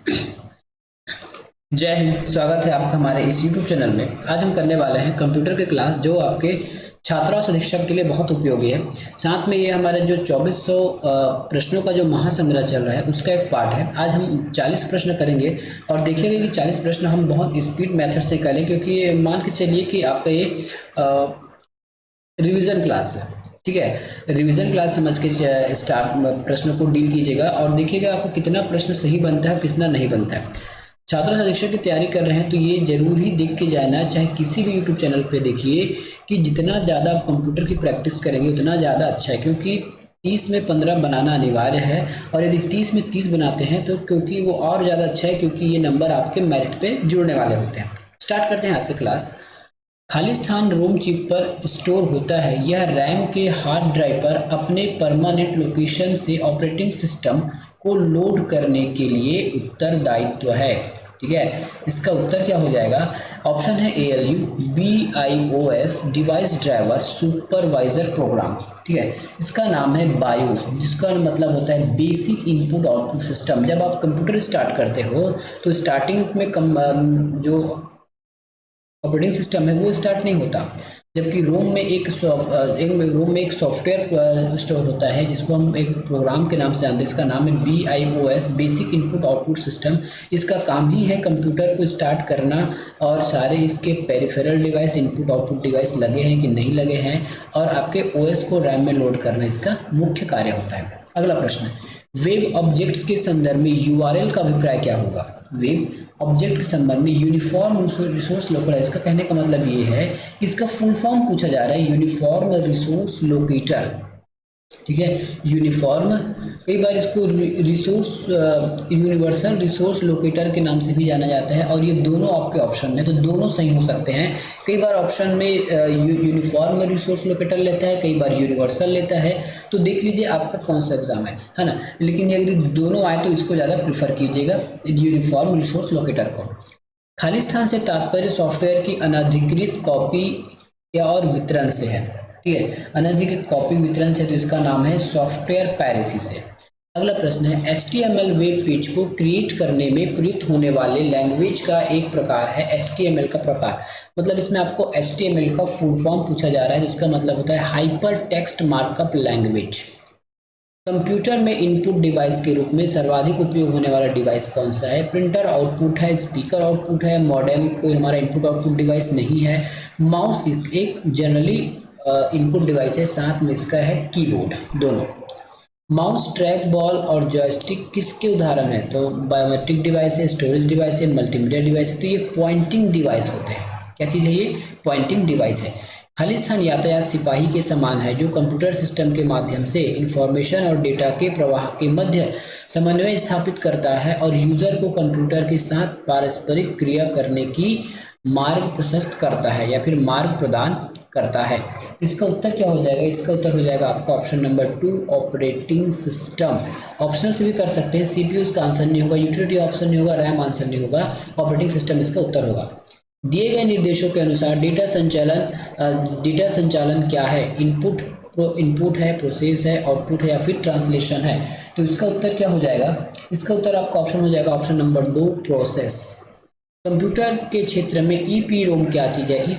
जय हिंद। स्वागत है आपका हमारे इस YouTube चैनल में। आज हम करने वाले हैं कंप्यूटर के क्लास जो आपके छात्रों और शिक्षक के लिए बहुत उपयोगी है। साथ में ये हमारे जो 2400 प्रश्नों का जो महासंग्रह चल रहा है उसका एक पार्ट है। आज हम 40 प्रश्न करेंगे और देखेंगे कि 40 प्रश्न हम बहुत स्पीड मेथड से करें, क्योंकि ये मान के चलिए कि आपका ये रिवीजन क्लास है। ठीक है, रिवीजन क्लास समझ के स्टार्ट प्रश्नों को डील कीजिएगा और देखिएगा आपको कितना प्रश्न सही बनता है, कितना नहीं बनता है। छात्र शिक्षक की तैयारी कर रहे हैं तो ये जरूर ही देख के जाना, चाहे किसी भी यूट्यूब चैनल पे देखिए कि जितना ज़्यादा आप कंप्यूटर की प्रैक्टिस करेंगे उतना ज़्यादा अच्छा है, क्योंकि 30 में 15 बनाना अनिवार्य है। और यदि 30 में 30 बनाते हैं तो क्योंकि वो और ज़्यादा अच्छा है, क्योंकि ये नंबर आपके मेरिट पे जुड़ने वाले होते हैं। स्टार्ट करते हैं आज का क्लास। खाली स्थान रोम चिप पर स्टोर होता है। यह रैम के हार्ड ड्राइव पर अपने परमानेंट लोकेशन से ऑपरेटिंग सिस्टम को लोड करने के लिए उत्तरदायित्व है। ठीक है, इसका उत्तर क्या हो जाएगा? ऑप्शन है ALU, BIOS device driver supervisor program. ठीक है, इसका नाम है बायोस, जिसका मतलब होता है बेसिक इनपुट आउटपुट सिस्टम। जब आप कंप्यूटर स्टार्ट करते हो तो स्टार्टिंग में जो ऑपरेटिंग सिस्टम है वो स्टार्ट नहीं होता, जबकि रोम में एक सॉफ्टवेयर स्टोर होता है जिसको हम एक प्रोग्राम के नाम से जानते हैं। इसका नाम है BIOS basic input output system. इसका काम ही है कंप्यूटर को स्टार्ट करना और सारे इसके peripheral device, input output device लगे हैं कि नहीं लगे हैं, और आपके OS को रैम में लोड करना इसका मुख्य कार्य होता है। अगला प्रश्न है, वेब ऑब्जेक्ट्स के संदर्भ में URL का अभिप्राय क्या होगा? वेब ऑब्जेक्ट के संबंध में यूनिफॉर्म रिसोर्स लोकेटर, इसका कहने का मतलब ये है, इसका फुल फॉर्म पूछा जा रहा है यूनिफॉर्म रिसोर्स लोकेटर। ठीक है, यूनिफॉर्म, कई बार इसको रिसोर्स यूनिवर्सल रिसोर्स लोकेटर के नाम से भी जाना जाता है। और ये दोनों आपके ऑप्शन में, तो दोनों सही हो सकते हैं। कई बार ऑप्शन में यूनिफॉर्म रिसोर्स लोकेटर लेता है, कई बार यूनिवर्सल लेता है, तो देख लीजिए आपका कौन सा एग्जाम है ना। लेकिन अगर दोनों आए तो इसको ज़्यादा प्रीफर कीजिएगा, यूनिफॉर्म रिसोर्स लोकेटर को। खाली स्थान से तात्पर्य सॉफ्टवेयर की अनधिकृत कॉपी या और वितरण से है। ठीक है, अनधिकृत कॉपी वितरण से, तो इसका नाम है सॉफ्टवेयर पायरेसी से। अगला प्रश्न है, HTML वेब पेज को क्रिएट करने में प्रयुक्त होने वाले लैंग्वेज का एक प्रकार है HTML का प्रकार। मतलब इसमें आपको HTML का फुल फॉर्म पूछा जा रहा है, जिसका मतलब होता है hyper text markup language. Computer में इनपुट डिवाइस के रूप में सर्वाधिक उपयोग होने वाला डिवाइस कौन सा है? प्रिंटर आउटपुट है, स्पीकर आउटपुट है, मॉडेम कोई हमारा इनपुट आउटपुट डिवाइस नहीं है, माउस एक जनरली इनपुट डिवाइस है, साथ में इसका है कीबोर्ड दोनों। माउस, ट्रैक बॉल और जॉयस्टिक किसके उदाहरण है? तो बायोमेट्रिक डिवाइस है, स्टोरेज डिवाइस है, मल्टीमीडिया डिवाइस है। तो ये पॉइंटिंग डिवाइस होते हैं। क्या चीज़ है ये? पॉइंटिंग डिवाइस है। खाली स्थान यातायात सिपाही के समान है, जो कंप्यूटर सिस्टम के माध्यम से इंफॉर्मेशन और डेटा के प्रवाह के मध्य समन्वय स्थापित करता है और यूजर को कंप्यूटर के साथ पारस्परिक क्रिया करने की मार्ग प्रशस्त करता है या फिर मार्ग प्रदान करता है। इसका उत्तर क्या हो जाएगा? इसका उत्तर हो जाएगा आपका option number 2, operating system. Option से भी कर सकते हैं, CPU इसका आंसर नहीं होगा, यूटिलिटी ऑप्शन नहीं होगा, रैम आंसर नहीं होगा, ऑपरेटिंग सिस्टम इसका उत्तर होगा। दिए गए निर्देशों के अनुसार डेटा संचालन क्या है? इनपुट है, प्रोसेस है, आउटपुट है या फिर ट्रांसलेशन है? तो इसका उत्तर क्या हो जाएगा? इसका उत्तर आपका ऑप्शन हो जाएगा ऑप्शन नंबर 2, प्रोसेस। कंप्यूटर के क्षेत्र में EPROM क्या चीज़ है? ई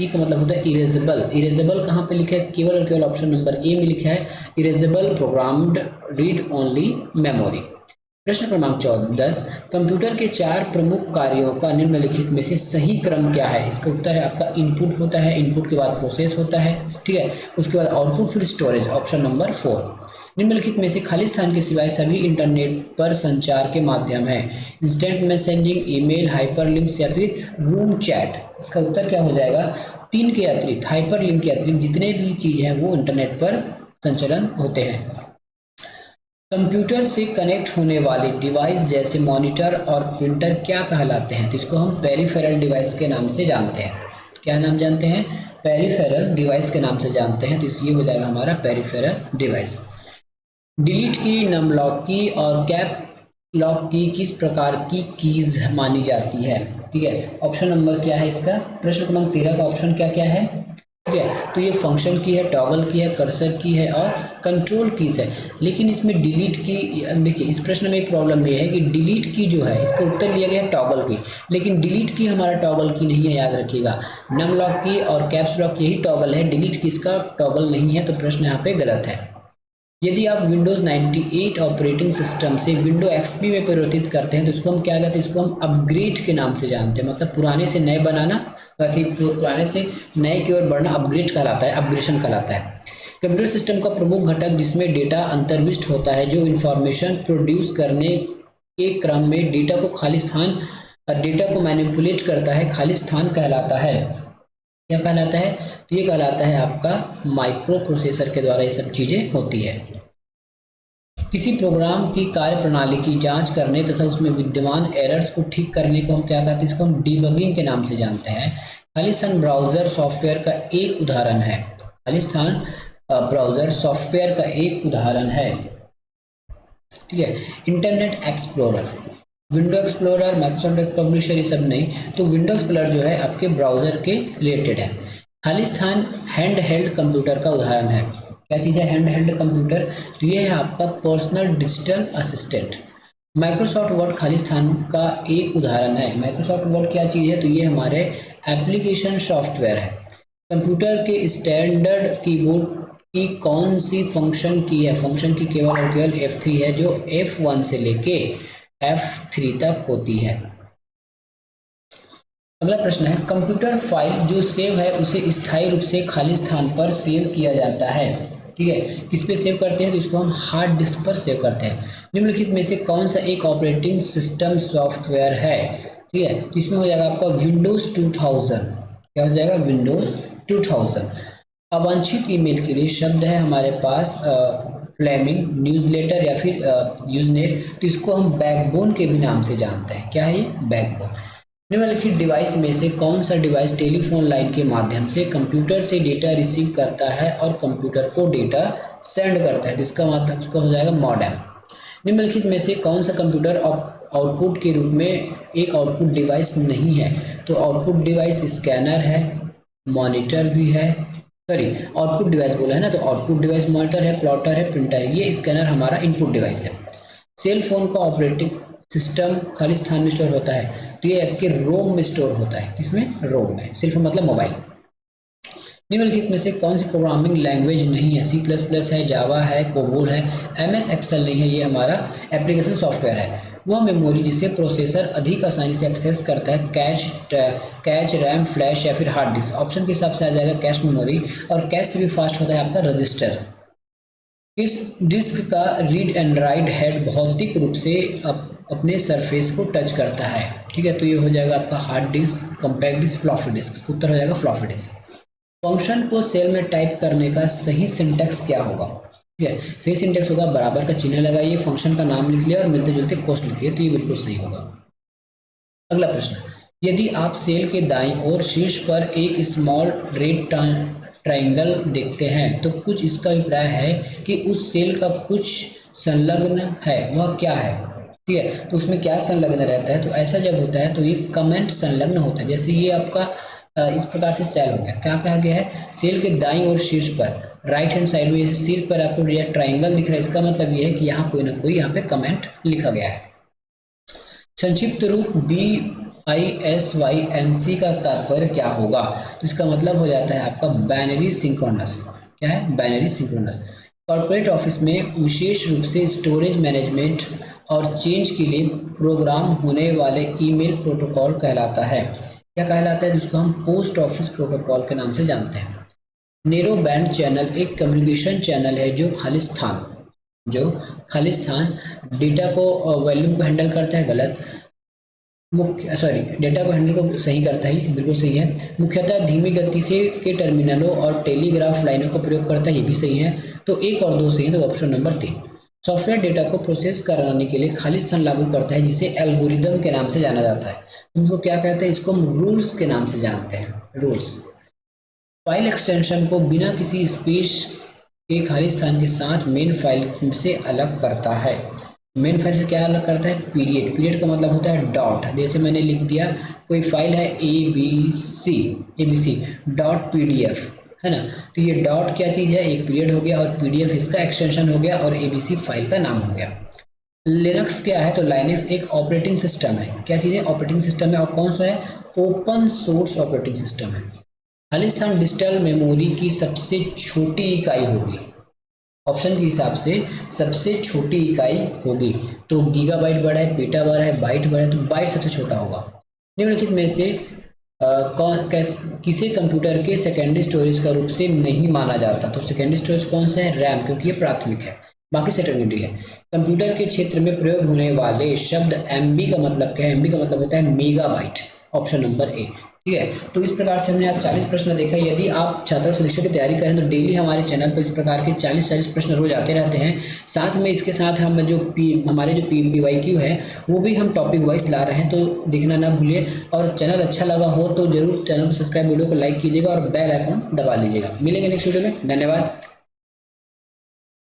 का मतलब होता है इरेजेबल। इरेजेबल कहाँ पे लिखा है? केवल और केवल ऑप्शन नंबर A में लिखा है, erasable programmed read only memory. प्रश्न क्रमांक 10, कंप्यूटर के 4 प्रमुख कार्यों का निम्नलिखित में से सही क्रम क्या है? इसका उत्तर है आपका इनपुट होता है, इनपुट के बाद प्रोसेस होता है, ठीक है, उसके बाद आउटपुट, फिर स्टोरेज, ऑप्शन नंबर 4। निम्नलिखित में से खाली स्थान के सिवाय सभी इंटरनेट पर संचार के माध्यम है? इंस्टेंट मैसेजिंग, ईमेल, हाइपरलिंक्स या फिर रूम चैट? इसका उत्तर क्या हो जाएगा? 3 के अतिरिक्त, हाइपरलिंक के अतिरिक्त जितने भी चीज़ हैं वो इंटरनेट पर संचालन होते हैं। कंप्यूटर से कनेक्ट होने वाले डिवाइस जैसे मॉनिटर और प्रिंटर क्या कहलाते हैं? तो इसको हम पेरिफेरल डिवाइस के नाम से जानते हैं। क्या नाम जानते हैं? पेरिफेरल डिवाइस के नाम से जानते हैं। तो ये हो जाएगा हमारा पेरिफेरल डिवाइस। डिलीट की, नम लॉक की और कैप लॉक की किस प्रकार की कीज मानी जाती है? ठीक है, ऑप्शन नंबर क्या है इसका? प्रश्न क्रमांक 13 का ऑप्शन क्या क्या है? ठीक है। तो ये फंक्शन की है, टॉगल की है, कर्सर की है और कंट्रोल कीज है। लेकिन इसमें डिलीट की, देखिए इस प्रश्न में एक प्रॉब्लम ये है कि डिलीट की जो है इसका उत्तर लिया गया है टॉगल की, लेकिन डिलीट की हमारा टॉगल की नहीं है, याद रखिएगा। नम लॉक की और कैप्स लॉक यही टॉगल है, डिलीट की इसका टॉगल नहीं है, तो प्रश्न यहाँ पे गलत है। यदि आप Windows 98 ऑपरेटिंग सिस्टम से Windows XP में परिवर्तित करते हैं तो इसको हम क्या कहते हैं, इसको हम अपग्रेड के नाम से जानते हैं, मतलब पुराने से नए बनाना, बाकी पुराने से नए की ओर बढ़ना अपग्रेड कहलाता है, अपग्रेडेशन कहलाता है। कंप्यूटर सिस्टम का प्रमुख घटक जिसमें डेटा अंतर्निविष्ट होता है, जो इंफॉर्मेशन प्रोड्यूस करने के क्रम में डेटा को मैनिपुलेट करता है, खाली स्थान कहलाता है। क्या कहलाता है, तो ये कहलाता है आपका माइक्रो प्रोसेसर के द्वारा ये सब चीजें होती है। किसी प्रोग्राम की कार्य प्रणाली की जांच करने तथा उसमें विद्यमान एरर्स को ठीक करने को हम क्या कहते हैं, इसको हम डिबगिंग के नाम से जानते हैं। खालिस्तान ब्राउजर सॉफ्टवेयर का एक उदाहरण है, खालिस्तान ब्राउजर सॉफ्टवेयर का एक उदाहरण है, ठीक है। Internet explorer, window explorer, Microsoft publisher ये सब नहीं, तो विंडो एक्सप्लोरर जो है आपके ब्राउजर के रिलेटेड है। खालिस्तान हैंड हेल्ड कंप्यूटर का उदाहरण है। क्या चीज़ है हैंड हेल्ड कंप्यूटर, तो ये है आपका personal digital assistant. Microsoft word Khalistan का एक उदाहरण है। माइक्रोसॉफ्ट वर्ड क्या चीज़ है, तो ये हमारे एप्लीकेशन सॉफ्टवेयर है। कंप्यूटर के स्टैंडर्ड कीबोर्ड की कौन सी फंक्शन की है, फंक्शन की केवल और केवल F3 है, जो F1 से लेके F3 तक होती है। अगला प्रश्न है, कंप्यूटर फाइल जो सेव है उसे स्थायी रूप से खाली स्थान पर सेव किया जाता है, ठीक है। किस पे सेव करते हैं, तो इसको हम हार्ड डिस्क पर सेव करते हैं। निम्नलिखित में से कौन सा एक ऑपरेटिंग सिस्टम सॉफ्टवेयर है, ठीक है। इसमें हो जाएगा आपका विंडोज 2000। क्या हो जाएगा, विंडोज 2000। अवांछित ईमेल के लिए शब्द है हमारे पास फ्लेमिंग, न्यूज़लेटर या फिर यूजनेट, तो इसको हम बैकबोन के भी नाम से जानते हैं। क्या है ये, बैकबोन। निम्नलिखित डिवाइस में से कौन सा डिवाइस टेलीफोन लाइन के माध्यम से कंप्यूटर से डेटा रिसीव करता है और कंप्यूटर को डेटा सेंड करता है, तो इसका मतलब इसका हो जाएगा मॉडेम। निम्नलिखित में से कौन सा कंप्यूटर आउटपुट के रूप में एक आउटपुट डिवाइस नहीं है, तो आउटपुट डिवाइस स्कैनर है, मॉनिटर भी है, सॉरी आउटपुट डिवाइस बोला है ना, तो आउटपुट डिवाइस मॉनिटर है, प्लॉटर है, प्रिंटर है, ये स्कैनर हमारा इनपुट डिवाइस है। सेल फोन का ऑपरेटिंग सिस्टम खाली स्थान में स्टोर होता है, तो ये आपके रोम में स्टोर होता है। किसमें, रोम में, सिर्फ मतलब मोबाइल। निम्नलिखित में से कौन सी प्रोग्रामिंग लैंग्वेज नहीं है, C++ है, जावा है, कोबोल है, MS एक्सेल नहीं है, ये हमारा एप्लीकेशन सॉफ्टवेयर है। वह मेमोरी जिसे प्रोसेसर अधिक आसानी से एक्सेस करता है, कैच, रैम, फ्लैश या फिर हार्ड डिस्क। ऑप्शन के हिसाब से आ जाएगा कैश मेमोरी, और कैश से भी फास्ट होता है आपका रजिस्टर। इस डिस्क का रीड एंड राइट हेड भौतिक रूप से अपने सरफेस को टच करता है, ठीक है। तो ये हो जाएगा आपका hard disk, compact disk, floppy disk. उत्तर हो जाएगा फ्लॉपी डिस्क। फंक्शन को सेल में टाइप करने का सही सिंटैक्स क्या होगा, ठीक है। सही सिंटैक्स होगा बराबर का चिन्ह लगाइए, फंक्शन का नाम लिख लिया और मिलते जुलते कोष्ठ लिखिए, तो ये बिल्कुल सही होगा। अगला प्रश्न, यदि आप सेल के दाईं ओर शीर्ष पर एक स्मॉल रेड ट्राइंगल देखते हैं तो कुछ इसका अभिप्राय है कि उस सेल का कुछ संलग्न है, वह क्या है, ठीक है। तो उसमें क्या संलग्न रहता है, तो ऐसा जब होता है तो ये कमेंट संलग्न होता है। जैसे ये आपका इस प्रकार से सेल हो गया, क्या कहा गया है, सेल के दाईं ओर शीर्ष पर राइट हैंड साइड में शीर्ष पर आपको यह ट्राइंगल दिख रहा है, इसका मतलब ये है कि यहाँ कोई ना कोई यहाँ पे कमेंट लिखा गया है। संक्षिप्त रूप BISYNC का तात्पर्य क्या होगा, तो इसका मतलब हो जाता है आपका बाइनरी सिंक्रोनस। क्या है, बाइनरी सिंक्रोनस। कॉर्पोरेट ऑफिस में विशेष रूप से स्टोरेज मैनेजमेंट और चेंज के लिए प्रोग्राम होने वाले ईमेल प्रोटोकॉल कहलाता है। क्या कहलाता है, जिसको हम पोस्ट ऑफिस प्रोटोकॉल के नाम से जानते हैं। नेरो बैंड चैनल एक कम्युनिकेशन चैनल है जो खाली स्थान डेटा को वॉल्यूम को हैंडल करता है, गलत। डेटा को हैंडल को सही करता है, बिल्कुल सही है। मुख्यतः धीमी गति से के टर्मिनलों और टेलीग्राफ लाइनों का प्रयोग करता है, ये भी सही है। तो 1 और 2 सही है, तो ऑप्शन नंबर 3। सॉफ्टवेयर डेटा को प्रोसेस कराने के लिए खाली स्थान लागू करता है, जिसे एल्गोरिदम के नाम से जाना जाता है। उनको क्या कहते हैं, इसको हम रूल्स के नाम से जानते हैं, रूल्स। फाइल एक्सटेंशन को बिना किसी स्पेस के खाली स्थान के साथ मेन फाइल से अलग करता है। मेन फाइल से क्या अलग करता है, पीरियड का मतलब होता है डॉट। जैसे मैंने लिख दिया कोई फाइल है ABC .pdf, है ना। तो ये डॉट क्या चीज़ है, एक पीरियड हो गया, और PDF इसका एक्सटेंशन हो गया, और ABC फाइल का नाम हो गया। लिनक्स क्या है, तो लाइनक्स एक ऑपरेटिंग सिस्टम है। क्या चीज़ है, ऑपरेटिंग सिस्टम है, और कौन सा है, ओपन सोर्स ऑपरेटिंग सिस्टम है। खालिस्तान डिजिटल मेमोरी की सबसे छोटी इकाई होगी, ऑप्शन के हिसाब से सबसे छोटी इकाई होगी। तो गीगाबाइट बड़ा है, पेटा बड़ा है, बाइट बड़ा है, तो बाइट सबसे छोटा होगा। निम्नलिखित में से किसे कंप्यूटर के सेकेंडरी स्टोरेज का रूप से नहीं माना जाता, तो सेकेंडरी स्टोरेज कौन सा है, रैम, क्योंकि ये प्राथमिक है, बाकी सेकेंडरी है। कंप्यूटर के क्षेत्र में प्रयोग होने वाले शब्द MB का मतलब क्या है, MB का मतलब होता है मेगाबाइट, ऑप्शन नंबर ए। ठीक है, तो इस प्रकार से हमने आज 40 प्रश्न देखा। यदि आप छात्र सदस्य की तैयारी करें तो डेली हमारे चैनल पर इस प्रकार के 40 प्रश्न रोज आते रहते हैं। साथ में इसके साथ हम हमारे जो PYQ है वो भी हम टॉपिक वाइज ला रहे हैं, तो देखना ना भूलिए। और चैनल अच्छा लगा हो तो जरूर चैनल को सब्सक्राइब, वीडियो को लाइक कीजिएगा और बेल आइकन दबा लीजिएगा। मिलेंगे नेक्स्ट वीडियो में, धन्यवाद।